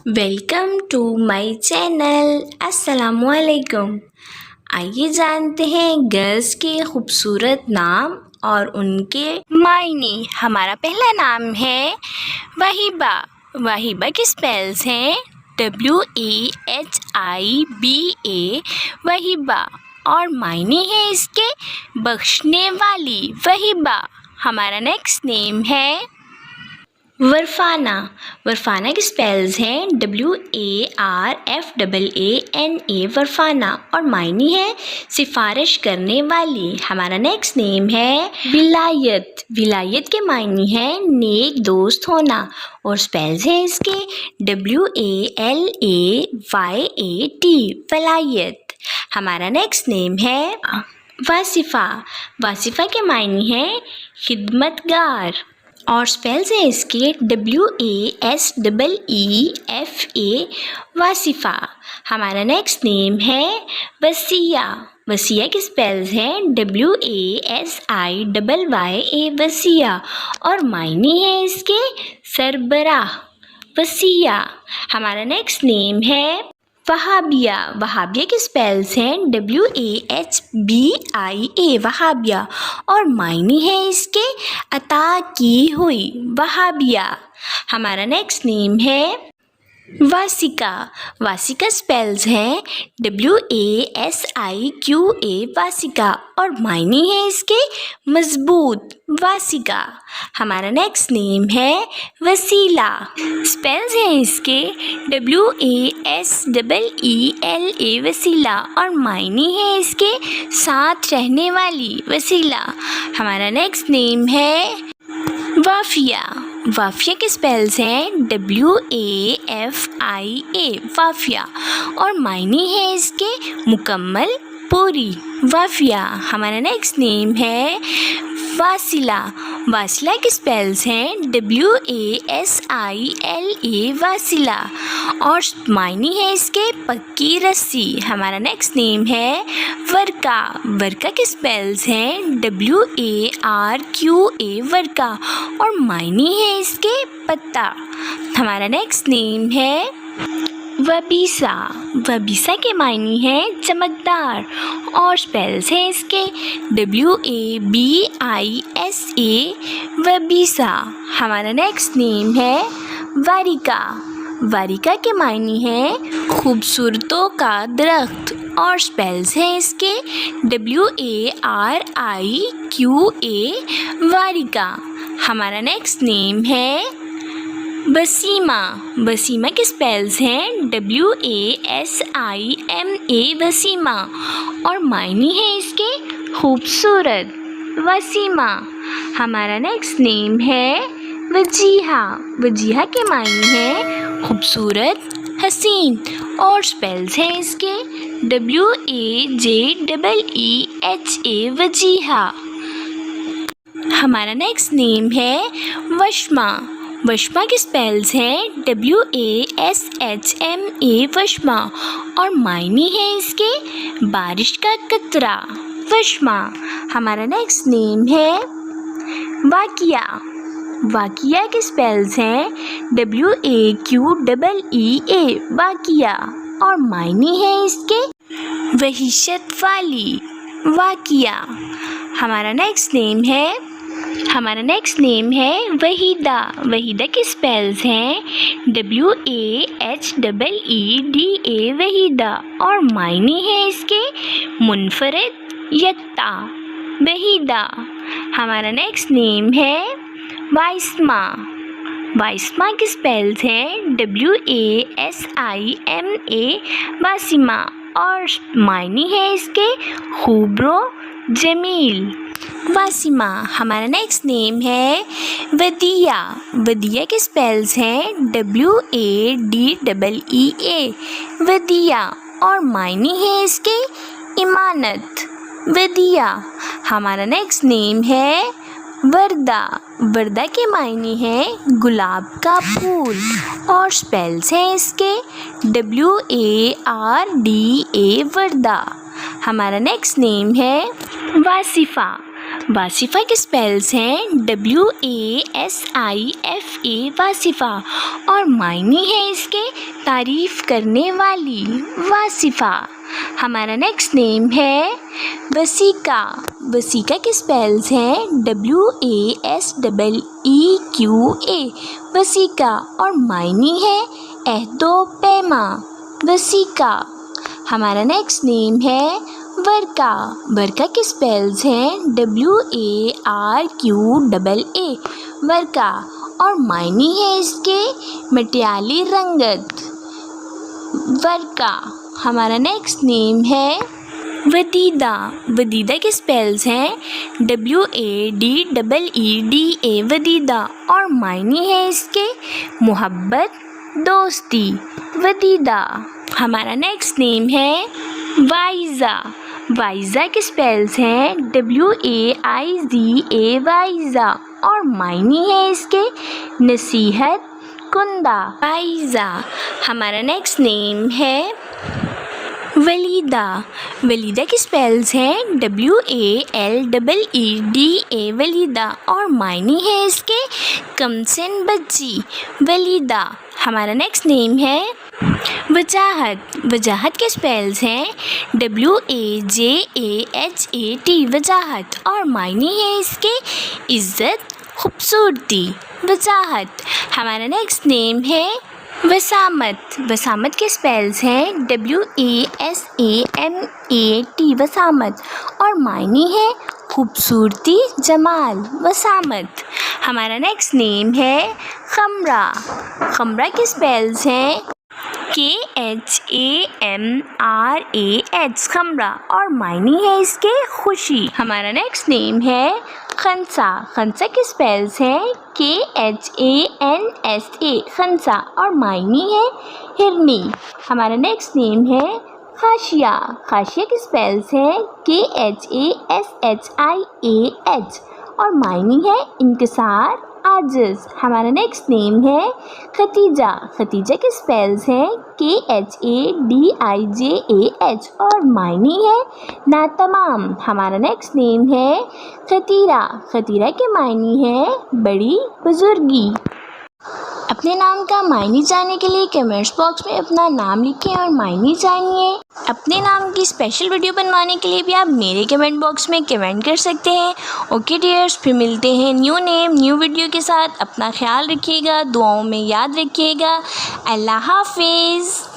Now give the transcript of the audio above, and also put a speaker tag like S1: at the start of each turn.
S1: Welcome to my channel. अस्सलामुअलैकुम। आइए जानते हैं गर्ल्स के खूबसूरत नाम और उनके मायने। हमारा पहला नाम है वहीबा। वहीबा के स्पेल्स हैं WAHIBA वहीबा और मायने है इसके बख्शने वाली वहीबा। हमारा नेक्स्ट नेम है वरफाना। वरफाना के स्पेल्स हैं WARFAANA वरफाना और मायने है सिफारिश करने वाली। हमारा नेक्स्ट नेम है विलायत। विलायत के मायने हैं नेक दोस्त होना और स्पेल्स हैं इसके WALAYAT वलायत। हमारा नेक्स्ट नेम है वासिफ़ा। वासिफ़ा के मायने हैं खिदमतगार और स्पेल्स हैं इसके WASEEFA वासिफ़ा। हमारा नेक्स्ट नेम है वसिया। वसिया के स्पेल्स हैं WASIYYA वसिया और मायने हैं इसके सरबराह वसिया। हमारा नेक्स्ट नेम है वहाबिया। वहाबिया के स्पेल्स हैं WAHBIA वहाबिया और मायने हैं इसके अता की हुई वहाबिया। हमारा नेक्स्ट नेम है वासिका। वासिका स्पेल्स हैं WASIQA वासिका और मायने हैं इसके मजबूत वासिका। हमारा नेक्स्ट नेम है वसीला। स्पेल्स हैं इसके WASEELA वसीला और मायने हैं इसके साथ रहने वाली वसीला। हमारा नेक्स्ट नेम है वाफिया। वाफिया के स्पेल्स हैं WAFIA वाफिया और मायने हैं इसके मुकम्मल पूरी वाफिया। हमारा नेक्स्ट नेम है वासिला। वासिला के स्पेल्स हैं WASILA वासिला और मायने हैं इसके पक्की रस्सी। हमारा नेक्स्ट नेम है वर्का। वर्का के स्पेल्स हैं WARQA वर्का और मायने हैं इसके पत्ता। हमारा नेक्स्ट नेम है वबीसा। वबीसा के मायने हैं चमकदार और स्पेल्स हैं इसके WABISA वबीसा। हमारा नेक्स्ट नेम है वारिका। वारिका के मायने हैं खूबसूरतों का दरख्त और स्पेल्स हैं इसके WARIQA वारिका। हमारा नेक्स्ट नेम है वसीमा। वसीमा के स्पेल्स हैं WASIMA वसीमा और मायने हैं इसके खूबसूरत वसीमा। हमारा नेक्स्ट नेम है वजीहा। वजीहा के मायने हैं खूबसूरत हसीन और स्पेल्स हैं इसके WAJEEHA वजीहा। हमारा नेक्स्ट नेम है वशमा। वशमा के स्पेल्स हैं WASHMA वशमा और मायने हैं इसके बारिश का कतरा वशमा। हमारा नेक्स्ट नेम है वाकिया। वाकिया के स्पेल्स हैं WAQEEA वाकिया और मायने हैं इसके वहीशत वाली वाकिया। हमारा नेक्स्ट नेम है वहीदा। वहीदा के स्पेल्स हैं WAHEEDA वहीदा और मायने हैं इसके मुनफरिद यत्ता वहीदा। हमारा नेक्स्ट नेम है वाइस्मा। वाइस्मा के स्पेल्स हैं WASIMA वासिमा और मायने हैं इसके खूबरो जमील वासिमा। हमारा नेक्स्ट नेम है वदिया। वदिया के स्पेल्स हैं WADEEA वदिया और मायने हैं इसके इमानत वदिया। हमारा नेक्स्ट नेम है वर्दा। वर्दा के मायने हैं गुलाब का फूल और स्पेल्स हैं इसके WARDA वर्दा। हमारा नेक्स्ट नेम है वासिफ़ा। वासिफ़ा के स्पेल्स हैं WASIFA वासिफ़ा और मायने हैं इसके तारीफ़ करने वाली वासिफ़ा। हमारा नेक्स्ट नेम है वसीका। वसीका के स्पेल्स हैं WASEEQA वसीका और मायने है अहदो पैमा वसीका। हमारा नेक्स्ट नेम है वर्का। वर्का के स्पेल्स हैं WARQAA वर्का और मायने है इसके मटियाली रंगत वर्का। हमारा नेक्स्ट नेम है वदीदा। वदीदा के स्पेल्स हैं WADEEDA वदीदा और मायने है इसके मोहब्बत दोस्ती वदीदा। हमारा नेक्स्ट नेम है वाइज़ा। वाइज़ा के स्पेल्स हैं WAIZA वाइज़ा और मायने है इसके नसीहत कुंदा वाइज़ा। हमारा नेक्स्ट नेम है वलीदा। वलीदा के स्पेल्स हैं WALEEDA वलीदा और मायने है इसके कमसिन बच्ची वलीदा। हमारा नेक्स्ट नेम है वजाहत। वजाहत के स्पेल्स हैं WAJAHAT वजाहत और मायने है इसके इज़्ज़त खूबसूरती वजाहत। हमारा नेक्स्ट नेम है वसामत। वसामत के स्पेल्स हैं WASAMAT वसामत और मायने है खूबसूरती जमाल वसामत। हमारा नेक्स्ट नेम है खमरा। खमरा के स्पेल्स हैं KHAMRAH खमरा और मायने है इसके खुशी। हमारा नेक्स्ट नेम है खंसा। खंसा के स्पेल्स हैं KHANSA खंसा और मायने है हिरनी। हमारा नेक्स्ट नेम है खाशिया। खाशिया के स्पेल्स हैं KHASHIAH और मायने है इंकिसार आजिज़। हमारा नेक्स्ट नेम है खतीजा। खतीजा के स्पेल्स हैं KHADIJAH और मायने है नातमाम। हमारा नेक्स्ट नेम है खतीरा। खतीरा के मायने है बड़ी बुजुर्गी। अपने नाम का मायने जानने के लिए कमेंट्स बॉक्स में अपना नाम लिखें और मायने जानिए। अपने नाम की स्पेशल वीडियो बनवाने के लिए भी आप मेरे कमेंट बॉक्स में कमेंट कर सकते हैं। ओके डियर्स, फिर मिलते हैं न्यू नेम न्यू वीडियो के साथ। अपना ख्याल रखिएगा, दुआओं में याद रखिएगा। अल्लाह हाफिज़।